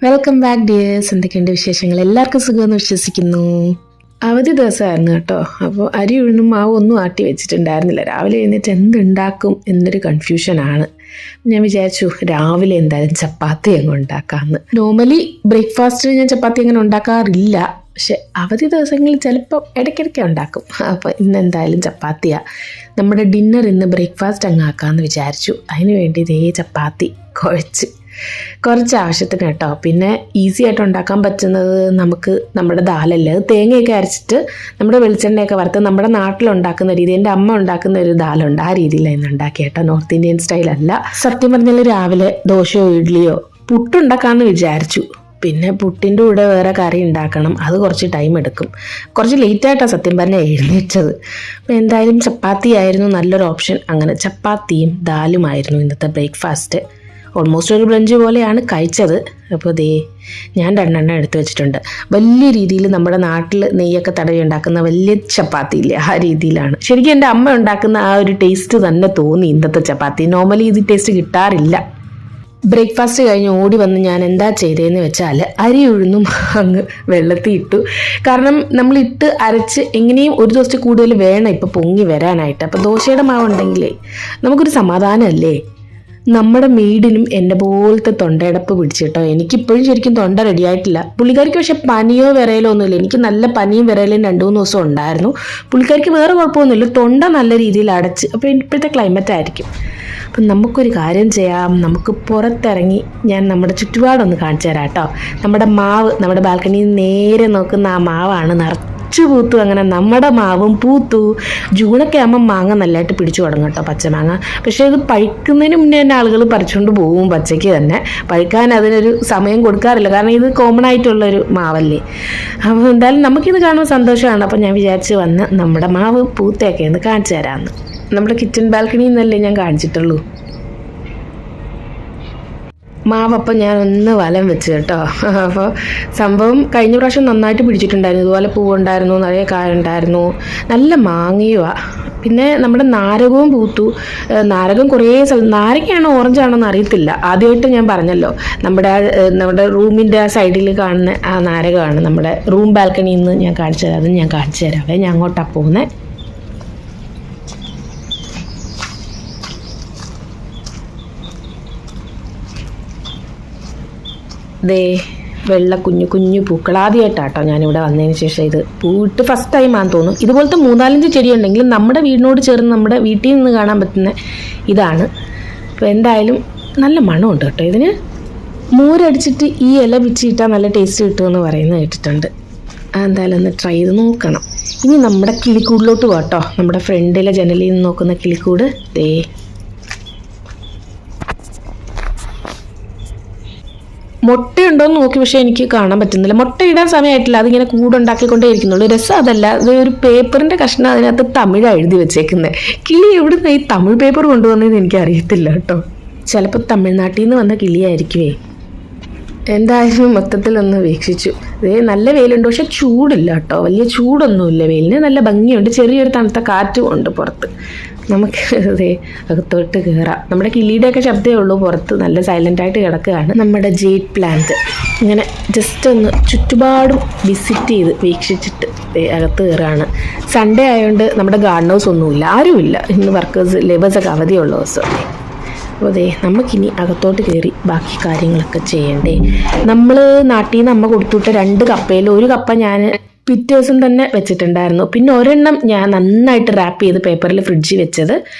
Welcome back dears. എന്തൊക്കെയുണ്ട് വിശേഷങ്ങൾ? എല്ലാവർക്കും സുഖമെന്ന് വിശ്വസിക്കുന്നു. അവധി ദിവസമായിരുന്നു കേട്ടോ. അപ്പോൾ അരി ഉഴുന്നും മാവ് ഒന്നും ആട്ടി വെച്ചിട്ടുണ്ടായിരുന്നില്ല. രാവിലെ എഴുന്നേറ്റ് എന്തുണ്ടാക്കും എന്നൊരു കൺഫ്യൂഷനാണ്. ഞാൻ വിചാരിച്ചു രാവിലെ എന്തായാലും ചപ്പാത്തി അങ്ങ് ഉണ്ടാക്കാമെന്ന്. നോർമലി ബ്രേക്ക്ഫാസ്റ്റിന് ഞാൻ ചപ്പാത്തി അങ്ങനെ ഉണ്ടാക്കാറില്ല, പക്ഷെ അവധി ദിവസങ്ങളിൽ ചിലപ്പോൾ ഇടയ്ക്കിടയ്ക്ക് ഉണ്ടാക്കും. അപ്പോൾ ഇന്ന് എന്തായാലും ചപ്പാത്തിയാണ് നമ്മുടെ ഡിന്നർ. ഇന്ന് ബ്രേക്ക്ഫാസ്റ്റ് അങ്ങ് ആക്കാമെന്ന് വിചാരിച്ചു. അതിന് വേണ്ടി ഇതേ ചപ്പാത്തി കുഴച്ച് കുറച്ച് ആവശ്യത്തിന് കേട്ടോ. പിന്നെ ഈസി ആയിട്ട് ഉണ്ടാക്കാൻ പറ്റുന്നത് നമുക്ക് നമ്മുടെ ദാലല്ലേ, അത് തേങ്ങയൊക്കെ അരച്ചിട്ട് നമ്മുടെ വെളിച്ചെണ്ണയൊക്കെ വറുത്ത് നമ്മുടെ നാട്ടിലുണ്ടാക്കുന്ന രീതി, എൻ്റെ അമ്മ ഉണ്ടാക്കുന്ന ഒരു ദാലുണ്ട്, ആ രീതിയിലായിരുന്നു ഉണ്ടാക്കി കേട്ടോ. നോർത്ത് ഇന്ത്യൻ സ്റ്റൈലല്ല. സത്യം പറഞ്ഞാൽ രാവിലെ ദോശയോ ഇഡ്ഡലിയോ പുട്ടുണ്ടാക്കാമെന്ന് വിചാരിച്ചു. പിന്നെ പുട്ടിൻ്റെ കൂടെ വേറെ കറി ഉണ്ടാക്കണം, അത് കുറച്ച് ടൈം എടുക്കും. കുറച്ച് ലേറ്റായിട്ടാണ് സത്യം പറഞ്ഞാൽ എഴുന്നേറ്റത്. അപ്പോൾ എന്തായാലും ചപ്പാത്തി ആയിരുന്നു നല്ലൊരു ഓപ്ഷൻ. അങ്ങനെ ചപ്പാത്തിയും ദാലുമായിരുന്നു ഇന്നത്തെ ബ്രേക്ക്ഫാസ്റ്റ്. ഓൾമോസ്റ്റ് ഒരു ബ്രഞ്ച് പോലെയാണ് കഴിച്ചത്. അപ്പോൾ ഞാൻ 2 എടുത്ത് വെച്ചിട്ടുണ്ട്. വലിയ രീതിയിൽ നമ്മുടെ നാട്ടിൽ നെയ്യൊക്കെ തടവി ഉണ്ടാക്കുന്ന വലിയ ചപ്പാത്തി ഇല്ലേ, ആ രീതിയിലാണ്. ശരിക്കും എൻ്റെ അമ്മ ഉണ്ടാക്കുന്ന ആ ഒരു ടേസ്റ്റ് തന്നെ തോന്നി ഇന്നത്തെ ചപ്പാത്തി. നോർമലി ഇത് ടേസ്റ്റ് കിട്ടാറില്ല. ബ്രേക്ക്ഫാസ്റ്റ് കഴിഞ്ഞ് ഓടി വന്ന് ഞാൻ എന്താ ചെയ്തതെന്ന് വെച്ചാൽ അരി ഉഴുന്നും അങ്ങ് വെള്ളത്തിൽ ഇട്ടു. കാരണം നമ്മളിട്ട് അരച്ച് എങ്ങനെയും ഒരു ദിവസത്തിൽ കൂടുതൽ വേണം ഇപ്പോൾ പൊങ്ങി വരാനായിട്ട്. അപ്പോൾ ദോശയുടെ മാവുണ്ടെങ്കിലേ നമുക്കൊരു സമാധാനമല്ലേ. നമ്മുടെ മെയ്ഡിനും എൻ്റെ പോലത്തെ തൊണ്ടയടപ്പ് പിടിച്ചിട്ടോ. എനിക്കിപ്പോഴും ശരിക്കും തൊണ്ട റെഡി ആയിട്ടില്ല. പുള്ളിക്കാരിക്ക് പക്ഷെ പനിയോ വിറയലോ ഒന്നുമില്ല. എനിക്ക് നല്ല പനിയും വിറയലും 2-3 ദിവസം ഉണ്ടായിരുന്നു. പുള്ളിക്കാരിക്ക് വേറെ കുഴപ്പമൊന്നുമില്ല, തൊണ്ട നല്ല രീതിയിൽ അടച്ച്. അപ്പോൾ ഇപ്പോഴത്തെ ക്ലൈമറ്റ് ആയിരിക്കും. അപ്പം നമുക്കൊരു കാര്യം ചെയ്യാം, നമുക്ക് പുറത്തിറങ്ങി ഞാൻ നമ്മുടെ ചുറ്റുപാടൊന്ന് കാണിച്ചു തരാം കേട്ടോ. നമ്മുടെ മാവ്, നമ്മുടെ ബാൽക്കണിയിൽ നേരെ നോക്കുന്ന ആ മാവാണ് പൂത്തു. അങ്ങനെ നമ്മുടെ മാവും പൂത്തു. ജൂണൊക്കെ ആകുമ്പോൾ മാങ്ങ നല്ലതായിട്ട് പിടിച്ചു തുടങ്ങും കേട്ടോ, പച്ചമാങ്ങ. പക്ഷേ ഇത് പഴുക്കുന്നതിന് മുന്നേ തന്നെ ആളുകൾ പറിച്ചുകൊണ്ട് പോകും, പച്ചയ്ക്ക് തന്നെ. പഴുക്കാൻ അതിനൊരു സമയം കൊടുക്കാറില്ല, കാരണം ഇത് കോമൺ ആയിട്ടുള്ളൊരു മാവല്ലേ. അപ്പോൾ എന്തായാലും നമുക്കിത് കാണുമ്പോൾ സന്തോഷമാണ്. അപ്പോൾ ഞാൻ വിചാരിച്ച് വന്ന് നമ്മുടെ മാവ് പൂത്തയൊക്കെ ഒന്ന് കാണിച്ചു തരാമെന്ന്. നമ്മുടെ കിച്ചൺ ബാൽക്കണിയിൽ നിന്നല്ലേ ഞാൻ കാണിച്ചിട്ടുള്ളൂ. മാവപ്പം ഞാൻ ഒന്ന് വലം വെച്ച് കേട്ടോ. അപ്പോൾ സംഭവം കഴിഞ്ഞ പ്രാവശ്യം നന്നായിട്ട് പിടിച്ചിട്ടുണ്ടായിരുന്നു. ഇതുപോലെ പൂവുണ്ടായിരുന്നു, നിറയെ കായുണ്ടായിരുന്നു, നല്ല മാങ്ങയുമാണ്. പിന്നെ നമ്മുടെ നാരകവും പൂത്തു. നാരകം കുറേ നാരകയാണോ ഓറഞ്ചാണോ എന്ന് അറിയത്തില്ല. ആദ്യമായിട്ട് ഞാൻ പറഞ്ഞല്ലോ, നമ്മുടെ റൂമിൻ്റെ സൈഡിൽ കാണുന്ന ആ നാരകമാണ് നമ്മുടെ റൂം ബാൽക്കണിയിൽ നിന്ന് ഞാൻ കാണിച്ചു തരാം. അത് ഞാൻ കാണിച്ചു തരാവേ. ഞാൻ അങ്ങോട്ടാണ് പോകുന്നത്. വെള്ള കുഞ്ഞു കുഞ്ഞു പൂക്കൾ ആദ്യമായിട്ടാട്ടോ ഞാനിവിടെ വന്നതിന് ശേഷം ഇത് പൂവിട്ട് ഫസ്റ്റ് ടൈമാണെന്ന് തോന്നും. ഇതുപോലത്തെ 3-4 ചെടി ഉണ്ടെങ്കിൽ നമ്മുടെ വീടിനോട് ചേർന്ന് നമ്മുടെ വീട്ടിൽ നിന്ന് കാണാൻ പറ്റുന്ന ഇതാണ്. അപ്പോൾ എന്തായാലും നല്ല മണമുണ്ട് കേട്ടോ ഇതിന്. മോരടിച്ചിട്ട് ഈ ഇല പിച്ചിട്ടാൽ നല്ല ടേസ്റ്റ് കിട്ടുമെന്ന് പറയുന്നത് കേട്ടിട്ടുണ്ട്. എന്തായാലും ഒന്ന് ട്രൈ ചെയ്ത് നോക്കണം. ഇനി നമ്മുടെ കിളിക്കൂടിലോട്ട് പോട്ടോ. നമ്മുടെ ഫ്രണ്ടിലെ ജനലിൽ നിന്ന് നോക്കുന്ന കിളിക്കൂട് മുട്ടയുണ്ടോയെന്ന് നോക്കി, പക്ഷേ എനിക്ക് കാണാൻ പറ്റുന്നില്ല. മുട്ട ഇടാൻ സമയമായിട്ടില്ല, അതിങ്ങനെ കൂടുണ്ടാക്കിക്കൊണ്ടേ ഇരിക്കുന്നുള്ളൂ. രസം അതല്ല, അത് ഒരു പേപ്പറിൻ്റെ കഷ്ണം, അതിനകത്ത് തമിഴാണ് എഴുതി വെച്ചേക്കുന്നത്. കിളി എവിടുന്ന് ഈ തമിഴ് പേപ്പർ കൊണ്ടുവന്നതെന്ന് എനിക്കറിയത്തില്ല കേട്ടോ. ചിലപ്പോൾ തമിഴ്നാട്ടിൽ നിന്ന് വന്ന കിളിയായിരിക്കുമേ. എന്തായാലും മൊത്തത്തിലൊന്ന് വീക്ഷിച്ചു. നല്ല വെയിലുണ്ട്, പക്ഷെ ചൂടില്ല കേട്ടോ. വലിയ ചൂടൊന്നുമില്ല വെയിലിന്, നല്ല ഭംഗിയുണ്ട്. ചെറിയൊരു തണുത്ത കാറ്റും ഉണ്ട് പുറത്ത്. നമുക്ക് അകത്തോട്ട് കയറാം. നമ്മുടെ കിളിയുടെയൊക്കെ ശബ്ദമേ ഉള്ളൂ, പുറത്ത് നല്ല സൈലൻ്റായിട്ട് കിടക്കുകയാണ്. നമ്മുടെ ജെയ്ഡ് പ്ലാന്റ് ഇങ്ങനെ ജസ്റ്റ് ഒന്ന് ചുറ്റുപാടും വിസിറ്റ് ചെയ്ത് വീക്ഷിച്ചിട്ട് അകത്ത് കയറുകയാണ്. സൺഡേ ആയതുകൊണ്ട് നമ്മുടെ ഗാർഡൻ ഹൗസ് ഒന്നുമില്ല, ആരുമില്ല. ഇന്ന് ലേബേഴ്സൊക്കെ അവധിയുള്ള ദിവസം. അപ്പോൾ നമുക്കിനി അകത്തോട്ട് കയറി ബാക്കി കാര്യങ്ങളൊക്കെ ചെയ്യണ്ടേ. നമ്മൾ നാട്ടിൽ നിന്ന് അമ്മ കൊടുത്തുവിട്ട 2 കപ്പയിൽ 1 കപ്പ ഞാൻ പിറ്റേ ദിവസം തന്നെ വെച്ചിട്ടുണ്ടായിരുന്നു. പിന്നെ ഒരെണ്ണം ഞാൻ നന്നായിട്ട് റാപ്പ് ചെയ്ത് പേപ്പറിൽ ഫ്രിഡ്ജിൽ വെച്ചത്,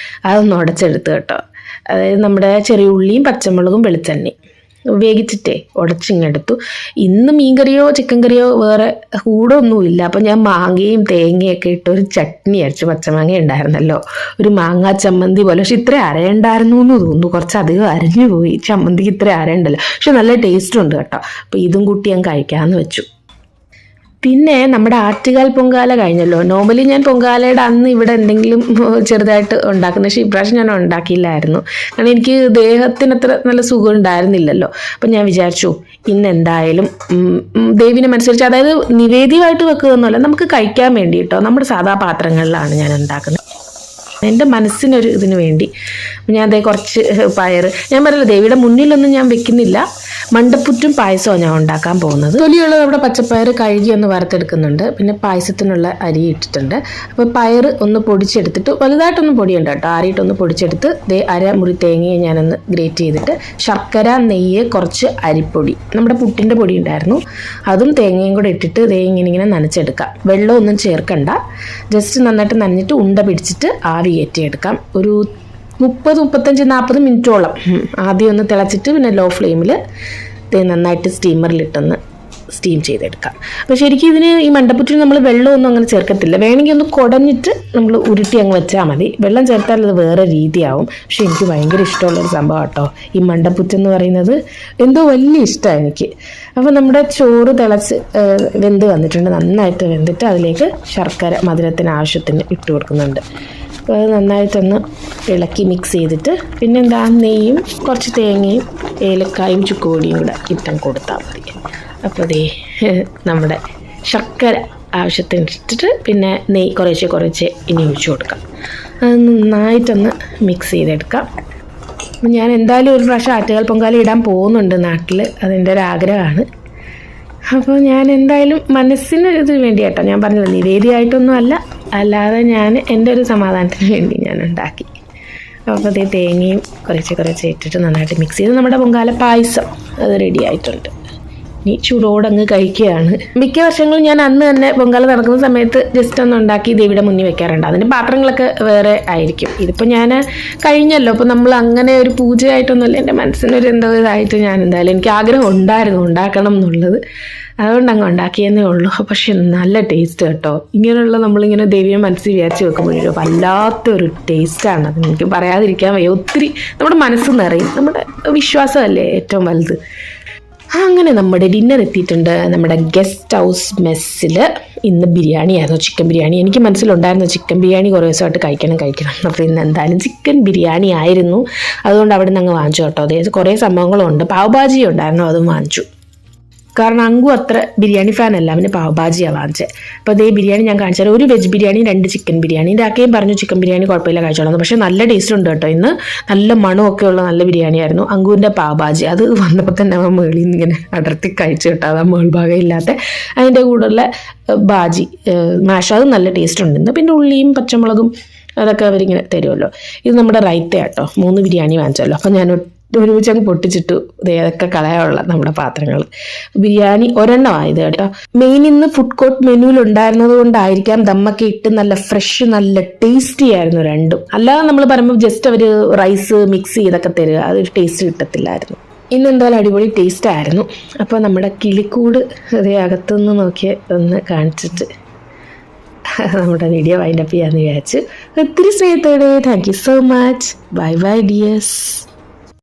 അതൊന്ന് ഉടച്ചെടുത്ത് കേട്ടോ. അതായത് നമ്മുടെ ചെറിയ ഉള്ളിയും പച്ചമുളകും വെളിച്ചെണ്ണയും വേവിച്ചിട്ടേ ഉടച്ചിങ്ങെടുത്തു. ഇന്ന് മീൻകറിയോ ചിക്കൻ കറിയോ വേറെ കൂടൊന്നുമില്ല. അപ്പം ഞാൻ മാങ്ങയും തേങ്ങയൊക്കെ ഇട്ട് ഒരു ചട്നി അരച്ചു. പച്ചമാങ്ങ ഉണ്ടായിരുന്നല്ലോ, ഒരു മാങ്ങാ ചമ്മന്തി പോലെ. പക്ഷെ ഇത്ര അരയുണ്ടായിരുന്നു എന്ന് തോന്നുന്നു, കുറച്ചധികം അരഞ്ഞു പോയി. ചമ്മന്തിക്ക് ഇത്ര അരയുണ്ടല്ലോ, പക്ഷെ നല്ല ടേസ്റ്റും ഉണ്ട് കേട്ടോ. അപ്പോൾ ഇതും കൂട്ടി ഞാൻ കഴിക്കാമെന്ന് വെച്ചു. പിന്നെ നമ്മുടെ ആറ്റുകാൽ പൊങ്കാല കഴിഞ്ഞല്ലോ. നോർമലി ഞാൻ പൊങ്കാലയുടെ അന്ന് ഇവിടെ എന്തെങ്കിലും ചെറുതായിട്ട് ഉണ്ടാക്കുന്ന, പക്ഷേ ഇപ്രാവശ്യം ഞാൻ ഉണ്ടാക്കിയില്ലായിരുന്നു. കാരണം എനിക്ക് ദേഹത്തിന് അത്ര നല്ല സുഖം ഉണ്ടായിരുന്നില്ലല്ലോ. അപ്പം ഞാൻ വിചാരിച്ചു ഇന്ന് എന്തായാലും ദേവിനനുസരിച്ച്, അതായത് നിവേദ്യമായിട്ട് വെക്കുകയൊന്നുമല്ല, നമുക്ക് കഴിക്കാൻ വേണ്ടി കേട്ടോ. നമ്മുടെ സാധാ പാത്രങ്ങളിലാണ് ഞാൻ ഉണ്ടാക്കുന്നത്. എൻ്റെ മനസ്സിനൊരു ഇതിന് വേണ്ടി ഞാൻ കുറച്ച് പയർ, ഞാൻ പറയല്ലോ ദേവിയുടെ മുന്നിലൊന്നും ഞാൻ വെക്കുന്നില്ല, മണ്ടപ്പുറ്റും പായസവും ഞാൻ ഉണ്ടാക്കാൻ പോകുന്നത്. തൊലിയുള്ള നമ്മുടെ പച്ചപ്പയർ കഴുകി ഒന്ന് വറുത്തെടുക്കുന്നുണ്ട്. പിന്നെ പായസത്തിനുള്ള അരി ഇട്ടിട്ടുണ്ട്. അപ്പോൾ പയർ ഒന്ന് പൊടിച്ചെടുത്തിട്ട് വലുതായിട്ടൊന്നും പൊടിയുണ്ട് കേട്ടോ, ആറിയിട്ടൊന്ന് പൊടിച്ചെടുത്ത് അര മുറി തേങ്ങയെ ഞാനൊന്ന് ഗ്രേറ്റ് ചെയ്തിട്ട് ശർക്കര, നെയ്യ്, കുറച്ച് അരിപ്പൊടി, നമ്മുടെ പുട്ടിൻ്റെ പൊടി ഉണ്ടായിരുന്നു, അതും തേങ്ങയും കൂടെ ഇട്ടിട്ട് ഇങ്ങനെ നനച്ചെടുക്കാം. വെള്ളമൊന്നും ചേർക്കണ്ട, ജസ്റ്റ് നന്നായിട്ട് നനഞ്ഞിട്ട് ഉണ്ട പിടിച്ചിട്ട് ആവി കയറ്റിയെടുക്കാം. ഒരു 30, 35, 40 മിനിറ്റോളം ആദ്യം ഒന്ന് തിളച്ചിട്ട് പിന്നെ ലോ ഫ്ലെയിമിൽ നന്നായിട്ട് സ്റ്റീമറിലിട്ടൊന്ന് സ്റ്റീം ചെയ്തെടുക്കാം. അപ്പോൾ ശരിക്കും ഇതിന് ഈ മണ്ടപ്പുറ്റിന് നമ്മൾ വെള്ളമൊന്നും അങ്ങനെ ചേർക്കത്തില്ല, വേണമെങ്കിൽ ഒന്ന് കുടഞ്ഞിട്ട് നമ്മൾ ഉരുട്ടി അങ്ങ് വെച്ചാൽ മതി. വെള്ളം ചേർത്താൽ അത് വേറെ രീതിയാവും. പക്ഷെ എനിക്ക് ഭയങ്കര ഇഷ്ടമുള്ളൊരു സംഭവം കേട്ടോ ഈ മണ്ടപ്പുറ്റെന്ന് പറയുന്നത്, എന്തോ വലിയ ഇഷ്ടമാണ് എനിക്ക്. അപ്പോൾ നമ്മുടെ ചോറ് തിളച്ച് വെന്ത് വന്നിട്ടുണ്ട്, നന്നായിട്ട് വെന്തിട്ട് അതിലേക്ക് ശർക്കര മധുരത്തിന് ആവശ്യത്തിന് ഇട്ട് കൊടുക്കുന്നുണ്ട്. അപ്പോൾ അത് നന്നായിട്ടൊന്ന് ഇളക്കി മിക്സ് ചെയ്തിട്ട് പിന്നെ എന്താ നെയ്യും കുറച്ച് തേങ്ങയും ഏലക്കായും ചുക്കുപൊടിയും കൂടെ ഇട്ടങ്ങ് കൊടുത്താൽ മതി. അപ്പോൾ നമ്മുടെ ശർക്കര ആവശ്യത്തിന് ഇട്ടിട്ട് പിന്നെ നെയ്യ് കുറേശ്ശെ ഇനി ഒഴിച്ചു കൊടുക്കാം. അത് നന്നായിട്ടൊന്ന് മിക്സ് ചെയ്തെടുക്കാം. അപ്പം ഞാൻ എന്തായാലും ഒരു പ്രാവശ്യം ആറ്റുകാൽ പൊങ്കാല ഇടാൻ പോകുന്നുണ്ട് നാട്ടിൽ, അതെൻ്റെ ഒരു ആഗ്രഹമാണ്. അപ്പോൾ ഞാൻ എന്തായാലും മനസ്സിനൊരിതിന് വേണ്ടി കേട്ടോ, ഞാൻ പറഞ്ഞത് നിവേദിയായിട്ടൊന്നും അല്ലാതെ ഞാൻ എൻ്റെ ഒരു സമാധാനത്തിന് വേണ്ടി ഞാൻ ഉണ്ടാക്കി. അപ്പോൾ തേങ്ങയും കുറേശ്ശെ ഇട്ടിട്ട് നന്നായിട്ട് മിക്സ് ചെയ്ത് നമ്മുടെ പൊങ്കാല പായസം അത് റെഡി ആയിട്ടുണ്ട്. ഇനി ചൂടോടങ്ങ് കഴിക്കുകയാണ്. മിക്ക വർഷങ്ങളും ഞാൻ അന്ന് തന്നെ പൊങ്കാല നടക്കുന്ന സമയത്ത് ജസ്റ്റ് ഒന്ന് ഉണ്ടാക്കി ദേവിയുടെ മുന്നിൽ വെക്കാറുണ്ട്. അതിൻ്റെ പാത്രങ്ങളൊക്കെ വേറെ ആയിരിക്കും. ഇതിപ്പോൾ ഞാൻ കഴിഞ്ഞല്ലോ, അപ്പോൾ നമ്മൾ അങ്ങനെ ഒരു പൂജയായിട്ടൊന്നുമല്ല, എൻ്റെ മനസ്സിനൊരു എന്തോ ഇതായിട്ട് ഞാൻ എന്തായാലും എനിക്ക് ആഗ്രഹം ഉണ്ടായിരുന്നു ഉണ്ടാക്കണം എന്നുള്ളത്, അതുകൊണ്ട് അങ്ങ് ഉണ്ടാക്കിയെന്നേ ഉള്ളൂ. പക്ഷെ നല്ല ടേസ്റ്റ് കേട്ടോ. ഇങ്ങനെയുള്ള നമ്മളിങ്ങനെ ദേവിയെ മനസ്സിൽ വിചാരിച്ച് വെക്കുമ്പോഴൊരു വല്ലാത്തൊരു ടേസ്റ്റാണ്, അത് എനിക്ക് പറയാതിരിക്കാൻ വയ്യ. ഒത്തിരി നമ്മുടെ മനസ്സ് നിറയും, നമ്മുടെ വിശ്വാസമല്ലേ ഏറ്റവും വലുത്. അങ്ങനെ നമ്മുടെ ഡിന്നർ എത്തിയിട്ടുണ്ട്. നമ്മുടെ ഗസ്റ്റ് ഹൗസ് മെസ്സിൽ ഇന്ന് ബിരിയാണി ആയിരുന്നു, ചിക്കൻ ബിരിയാണി. എനിക്ക് മനസ്സിലുണ്ടായിരുന്നു ചിക്കൻ ബിരിയാണി കുറേ ദിവസമായിട്ട് കഴിക്കണം. അപ്പോൾ ഇന്ന് എന്തായാലും ചിക്കൻ ബിരിയാണി ആയിരുന്നു. അതുകൊണ്ട് അവിടെ നിന്ന് അങ്ങ് വാങ്ങിച്ചു കേട്ടോ. അതായത് കുറേ സംഭവങ്ങളുണ്ട്. പാവ് ഭാജി ഉണ്ടായിരുന്നു, അതും വാങ്ങിച്ചു. കാരണം അങ്കു അത്ര ബിരിയാണി ഫാൻ അല്ല, അവന് പാവ് ഭാജിയാണ് വാങ്ങിച്ചത്. അപ്പോൾ ബിരിയാണി ഞാൻ കാണിച്ചാൽ ഒരു വെജ് ബിരിയാണി, 2 ചിക്കൻ ബിരിയാണി. ഇതാക്കുകയും പറഞ്ഞു ചിക്കൻ ബിരിയാണി കുഴപ്പമില്ല കഴിച്ചോളാം, പക്ഷേ നല്ല ടേസ്റ്റ് ഉണ്ട് കേട്ടോ. ഇന്ന് നല്ല മണമൊക്കെ ഉള്ള നല്ല ബിരിയാണി ആയിരുന്നു. അങ്കുവിൻ്റെ പാവ് ഭാജി അത് വന്നപ്പോൾ തന്നെ അവൻ മേളിൽ നിന്ന് ഇങ്ങനെ അടർത്തി കഴിച്ചു കേട്ടോ. അത് മേൾഭാഗം ഇല്ലാത്ത അതിൻ്റെ കൂടെയുള്ള ഭാജി മാഷ്, അത് നല്ല ടേസ്റ്റ് ഉണ്ട്. പിന്നെ ഉള്ളിയും പച്ചമുളകും അതൊക്കെ അവരിങ്ങനെ തരുമല്ലോ. ഇത് നമ്മുടെ റൈത്ത കേട്ടോ. 3 ബിരിയാണി വാങ്ങിച്ചല്ലോ. അപ്പോൾ ഞാൻ ഒരുമിച്ച് അങ്ങ് പൊട്ടിച്ചിട്ടു. അതൊക്കെ കളയാനുള്ള നമ്മുടെ പാത്രങ്ങൾ. ബിരിയാണി ഒരെണ്ണമായത് കേട്ടോ. മെയിൻ ഇന്ന് ഫുഡ് കോർട്ട് മെനുവിൽ ഉണ്ടായിരുന്നത് കൊണ്ടായിരിക്കാം ദമ്മൊക്കെ ഇട്ട് നല്ല ഫ്രഷ് നല്ല ടേസ്റ്റി ആയിരുന്നു രണ്ടും. അല്ലാതെ നമ്മൾ പറയുമ്പോൾ ജസ്റ്റ് അവർ റൈസ് മിക്സ് ചെയ്തൊക്കെ തരിക, അതൊരു ടേസ്റ്റ് കിട്ടത്തില്ലായിരുന്നു. ഇന്ന് എന്തായാലും അടിപൊളി ടേസ്റ്റ് ആയിരുന്നു. അപ്പോൾ നമ്മുടെ കിളിക്കൂട് അകത്തുനിന്ന് നോക്കിയ ഒന്ന് കാണിച്ചിട്ട് നമ്മുടെ വീഡിയോ വൈൻഡപ്പ് ചെയ്യാമെന്ന് വിചാരിച്ചു. ഒത്തിരി സ്നേഹത്തോടെ thank you so much. Bye bye dears.